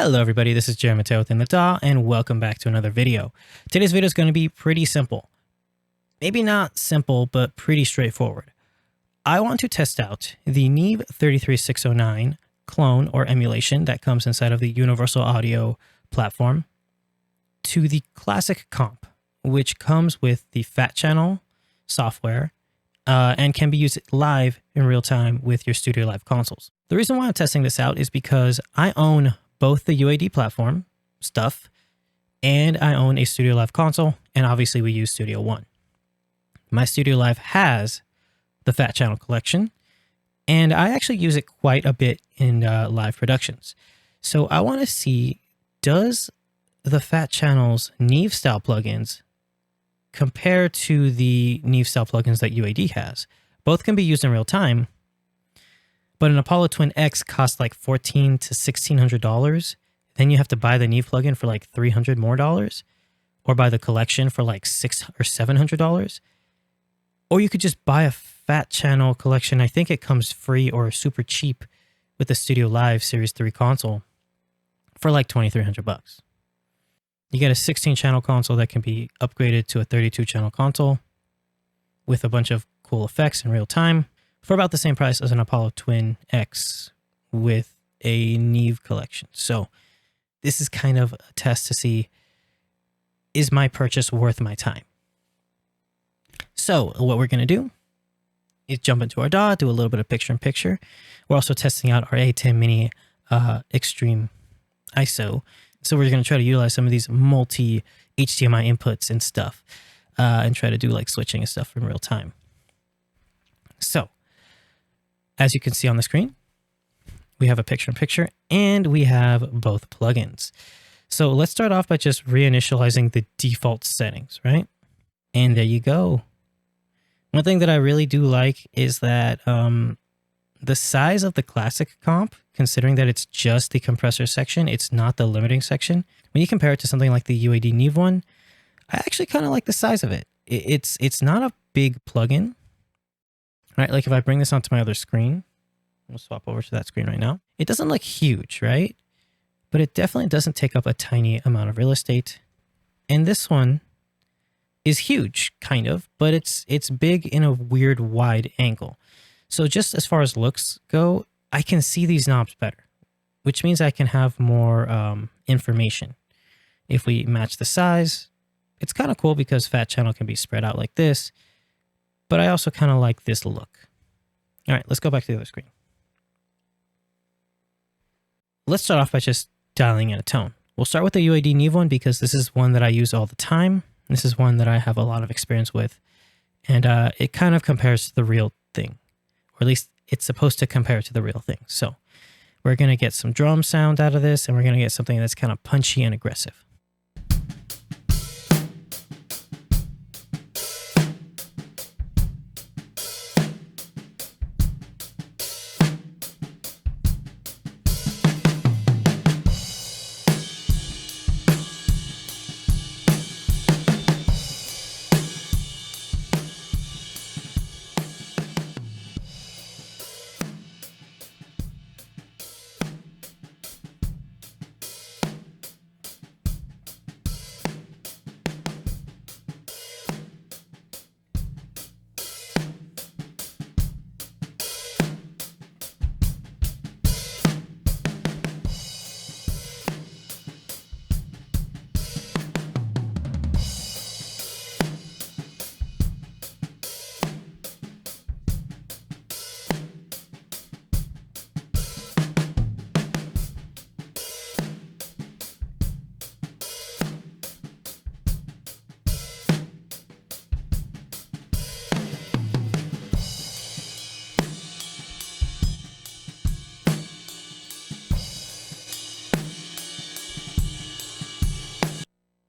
Hello everybody, this is Jeremy within the DAW and welcome back to another video. Today's video is going to be pretty simple. Maybe not simple, but pretty straightforward. I want to test out the Neve 33609 clone or emulation that comes inside of the Universal Audio platform to the Classic comp, which comes with the Fat Channel software and can be used live in real time with your Studio Live consoles. The reason why I'm testing this out is because I own both the UAD platform stuff and I own a Studio Live console, and obviously we use Studio One. My Studio Live has the Fat Channel collection, and I actually use it quite a bit in live productions. So I want to see, does the Fat Channel's Neve style plugins compare to the Neve style plugins that UAD has? Both can be used in real time, but an Apollo Twin X costs like $1,400 to $1,600. Then you have to buy the Neve plugin for like $300 more, or buy the collection for like $600 or $700. Or you could just buy a Fat Channel collection. I think it comes free or super cheap with the Studio Live Series 3 console for like $2,300. You get a 16-channel console that can be upgraded to a 32-channel console with a bunch of cool effects in real time for about the same price as an Apollo Twin X with a Neve collection. So this is kind of a test to see, is my purchase worth my time? So what we're going to do is jump into our DAW, do a little bit of picture-in-picture. We're also testing out our A10 Mini Extreme ISO. So we're going to try to utilize some of these multi-HDMI inputs and stuff and try to do like switching and stuff in real time. So as you can see on the screen, we have a picture-in-picture and we have both plugins. So let's start off by just reinitializing the default settings, right? And there you go. One thing that I really do like is that the size of the Classic comp, considering that it's just the compressor section, it's not the limiting section. When you compare it to something like the UAD Neve one, I actually kind of like the size of it. It's not a big plugin, right? Like if I bring this onto my other screen, we'll swap over to that screen right now. It doesn't look huge, right? But it definitely doesn't take up a tiny amount of real estate. And this one is huge, kind of, but it's big in a weird wide angle. So just as far as looks go, I can see these knobs better, which means I can have more information. If we match the size, it's kind of cool because Fat Channel can be spread out like this, but I also kind of like this look. All right, let's go back to the other screen. Let's start off by just dialing in a tone. We'll start with the UAD Neve one because this is one that I use all the time. This is one that I have a lot of experience with, and it kind of compares to the real thing, or at least it's supposed to compare to the real thing. So we're going to get some drum sound out of this, and we're going to get something that's kind of punchy and aggressive.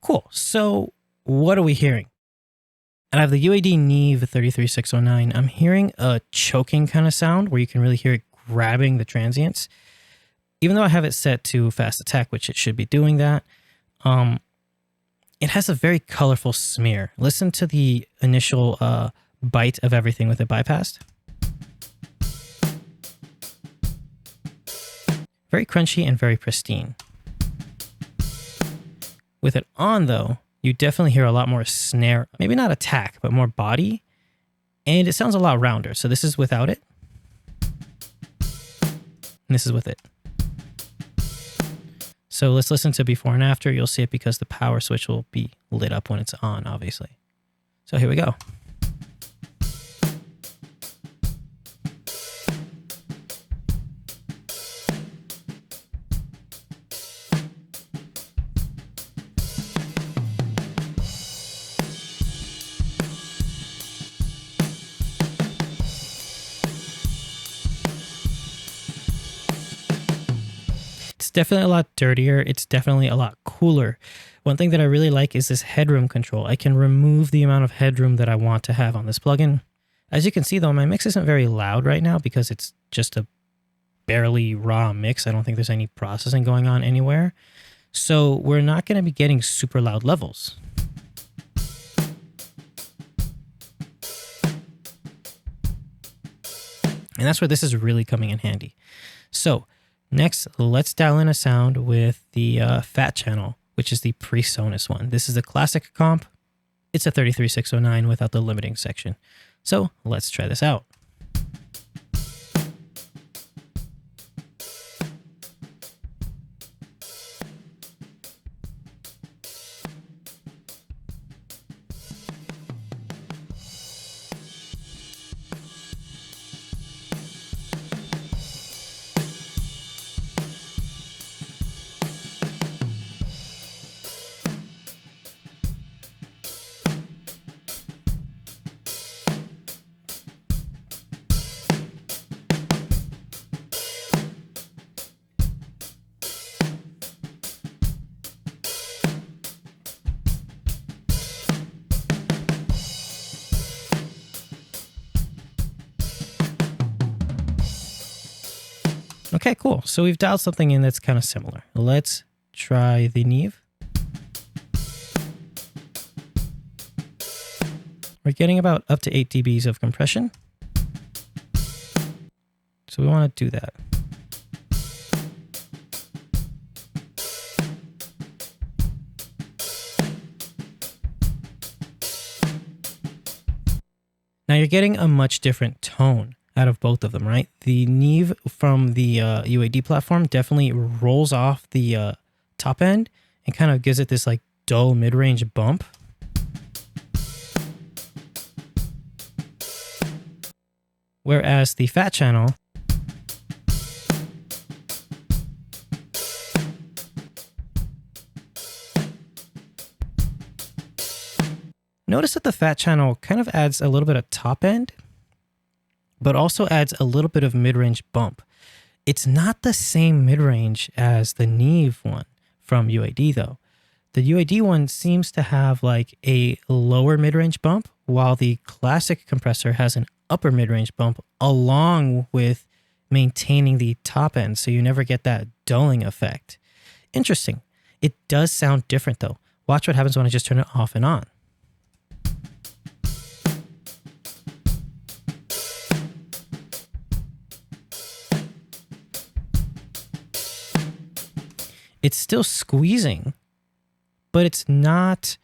Cool. So what are we hearing? And I have the UAD Neve 33609. I'm hearing a choking kind of sound where you can really hear it grabbing the transients. Even though I have it set to fast attack, which it should be doing that, it has a very colorful smear. Listen to the initial bite of everything with it bypassed. Very crunchy and very pristine. With it on though, you definitely hear a lot more snare, maybe not attack, but more body. And it sounds a lot rounder. So this is without it. And this is with it. So let's listen to before and after. You'll see it because the power switch will be lit up when it's on, obviously. So here we go. It's definitely a lot dirtier. It's definitely a lot cooler. One thing that I really like is this headroom control. I can remove the amount of headroom that I want to have on this plugin. As you can see though, my mix isn't very loud right now because it's just a barely raw mix. I don't think there's any processing going on anywhere. So we're not going to be getting super loud levels. And that's where this is really coming in handy. So next, let's dial in a sound with the Fat Channel, which is the Presonus one. This is a classic comp. It's a 33609 without the limiting section. So let's try this out. Okay, cool. So we've dialed something in that's kind of similar. Let's try the Neve. We're getting about up to 8 dBs of compression. So we want to do that. Now you're getting a much different tone out of both of them, right? The Neve from the UAD platform definitely rolls off the top end and kind of gives it this like dull mid-range bump. Whereas the Fat Channel notice that the Fat Channel kind of adds a little bit of top end, but also adds a little bit of mid-range bump. It's not the same mid-range as the Neve one from UAD though. The UAD one seems to have like a lower mid-range bump, while the classic compressor has an upper mid-range bump along with maintaining the top end, so you never get that dulling effect. Interesting. It does sound different though. Watch what happens when I just turn it off and on. It's still squeezing, but it's not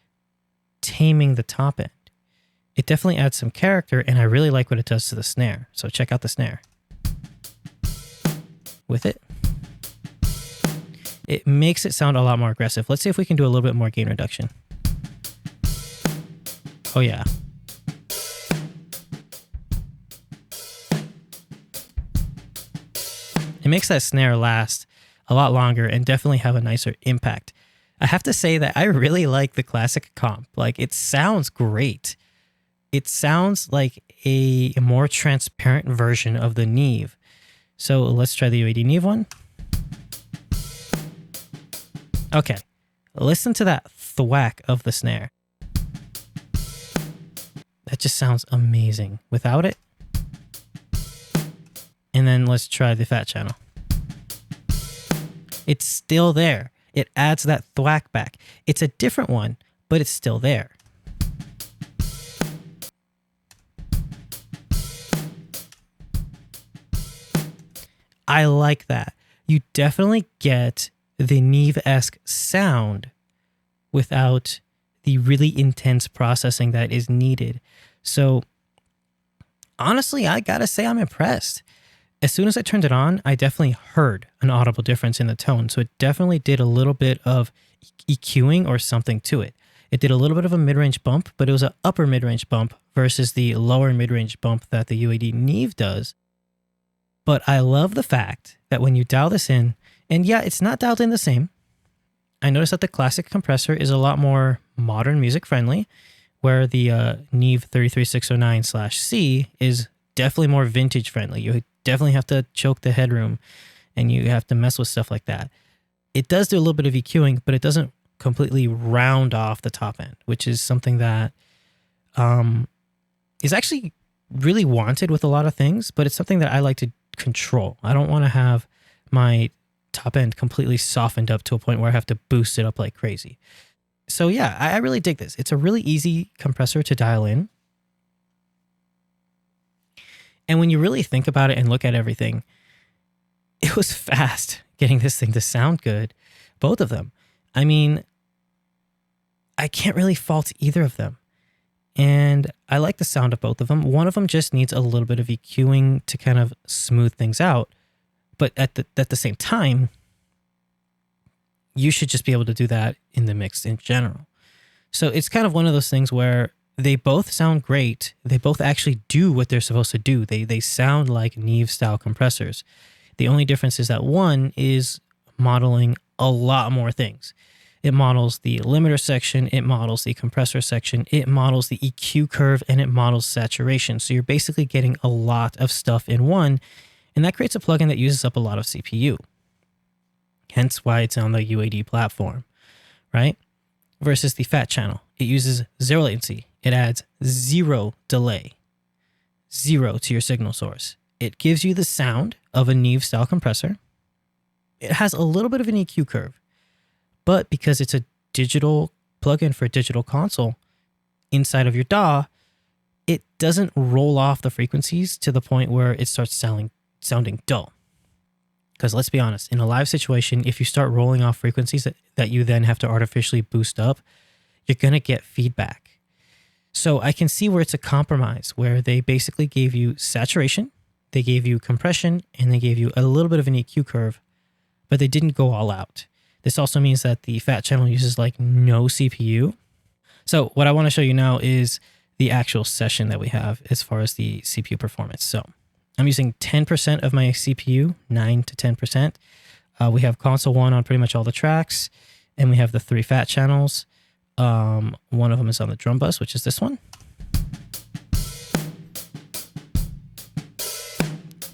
taming the top end. It definitely adds some character, and I really like what it does to the snare. So check out the snare. With it, it makes it sound a lot more aggressive. Let's see if we can do a little bit more gain reduction. Oh yeah. It makes that snare last a lot longer and definitely have a nicer impact. I have to say that I really like the classic comp. Like, it sounds great. It sounds like a more transparent version of the Neve. So let's try the UAD Neve one. Okay, listen to that thwack of the snare. That just sounds amazing without it. And then let's try the Fat Channel. It's still there. It adds that thwack back. It's a different one, but it's still there. I like that. You definitely get the Neve-esque sound without the really intense processing that is needed. So honestly, I gotta say I'm impressed. As soon as I turned it on, I definitely heard an audible difference in the tone. So it definitely did a little bit of EQing or something to it. It did a little bit of a mid-range bump, but it was an upper mid-range bump versus the lower mid-range bump that the UAD Neve does. But I love the fact that when you dial this in, and yeah, it's not dialed in the same. I noticed that the classic compressor is a lot more modern music friendly, where the Neve 33609/C is definitely more vintage friendly. You definitely have to choke the headroom and you have to mess with stuff like that. It does do a little bit of EQing, but it doesn't completely round off the top end, which is something that is actually really wanted with a lot of things, but it's something that I like to control. I don't want to have my top end completely softened up to a point where I have to boost it up like crazy. So yeah, I really dig this. It's a really easy compressor to dial in. And when you really think about it and look at everything, it was fast getting this thing to sound good. Both of them. I mean, I can't really fault either of them. And I like the sound of both of them. One of them just needs a little bit of EQing to kind of smooth things out. But at the same time, you should just be able to do that in the mix in general. So it's kind of one of those things where they both sound great. They both actually do what they're supposed to do. They sound like Neve style compressors. The only difference is that one is modeling a lot more things. It models the limiter section, it models the compressor section, it models the EQ curve, and it models saturation. So you're basically getting a lot of stuff in one, and that creates a plugin that uses up a lot of CPU. Hence why it's on the UAD platform, right? Versus the Fat Channel. It uses zero latency. It adds zero delay, zero to your signal source. It gives you the sound of a Neve style compressor. It has a little bit of an EQ curve, but because it's a digital plugin for a digital console inside of your DAW, it doesn't roll off the frequencies to the point where it starts sounding dull. Because let's be honest, in a live situation, if you start rolling off frequencies that you then have to artificially boost up, you're going to get feedback. So I can see where it's a compromise, where they basically gave you saturation, they gave you compression, and they gave you a little bit of an EQ curve, but they didn't go all out. This also means that the Fat Channel uses like no CPU. So what I want to show you now is the actual session that we have as far as the CPU performance. So I'm using 10% of my CPU, 9 to 10%. We have console 1 on pretty much all the tracks, and we have the 3 Fat Channels. One of them is on the drum bus, which is this one.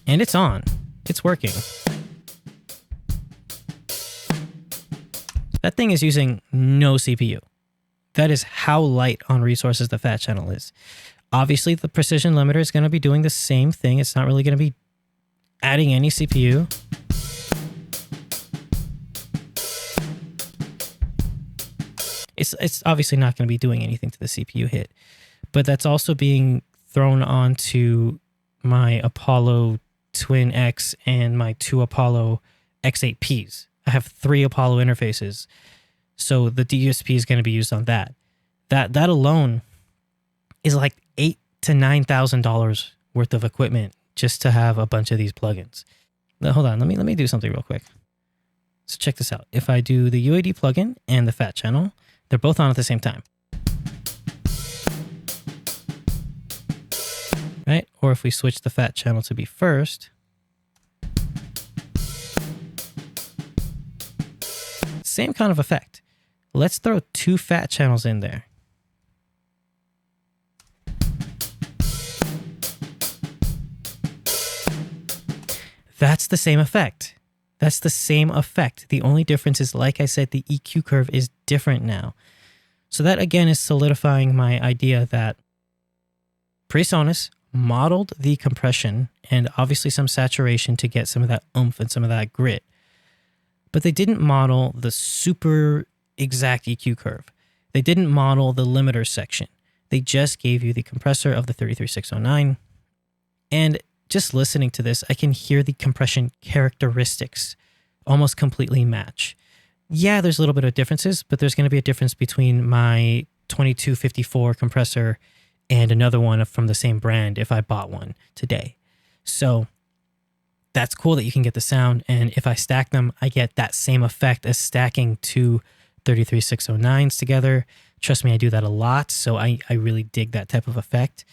And it's on. It's working. That thing is using no CPU. That is how light on resources the Fat Channel is. Obviously, the precision limiter is going to be doing the same thing. It's not really going to be adding any CPU. It's obviously not going to be doing anything to the CPU hit, but that's also being thrown onto my Apollo Twin X and my 2 Apollo X8Ps. I have 3 Apollo interfaces, so the DSP is going to be used on that. That alone is like $8,000 to $9,000 worth of equipment just to have a bunch of these plugins. Now, hold on, let me do something real quick. So check this out. If I do the UAD plugin and the Fat Channel, they're both on at the same time. Right? Or if we switch the Fat Channel to be first, same kind of effect. Let's throw 2 Fat Channels in there. That's the same effect. That's the same effect. The only difference is, like I said, the EQ curve is different now. So that again is solidifying my idea that Presonus modeled the compression and obviously some saturation to get some of that oomph and some of that grit. But they didn't model the super exact EQ curve. They didn't model the limiter section. They just gave you the compressor of the 33609. And just listening to this, I can hear the compression characteristics almost completely match. Yeah, there's a little bit of differences, but there's going to be a difference between my 2254 compressor and another one from the same brand if I bought one today. So that's cool that you can get the sound. And if I stack them, I get that same effect as stacking two 33609s together. Trust me, I do that a lot. So I really dig that type of effect.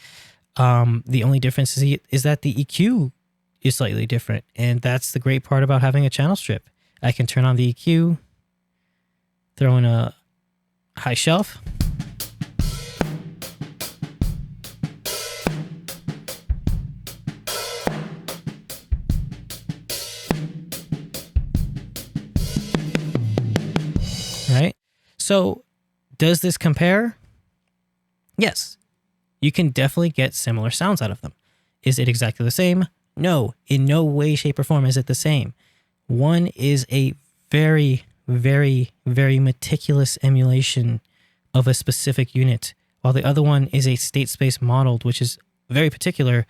The only difference is that the EQ is slightly different. And that's the great part about having a channel strip. I can turn on the EQ, throw in a high shelf. Right? So does this compare? Yes. You can definitely get similar sounds out of them. Is it exactly the same? No. In no way, shape, or form is it the same. One is a very, very, very meticulous emulation of a specific unit, while the other one is a state space modeled, which is very particular,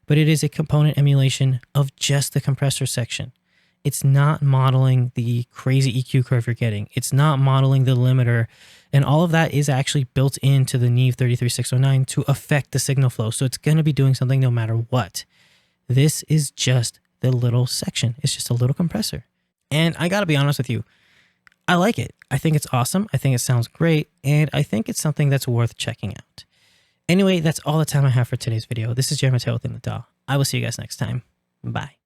but it is a component emulation of just the compressor section. It's not modeling the crazy EQ curve you're getting. It's not modeling the limiter. And all of that is actually built into the Neve 33609 to affect the signal flow. So it's going to be doing something no matter what. This is just the little section. It's just a little compressor. And I got to be honest with you, I like it. I think it's awesome. I think it sounds great. And I think it's something that's worth checking out. Anyway, that's all the time I have for today's video. This is Jeremy with In the DAW. I will see you guys next time. Bye.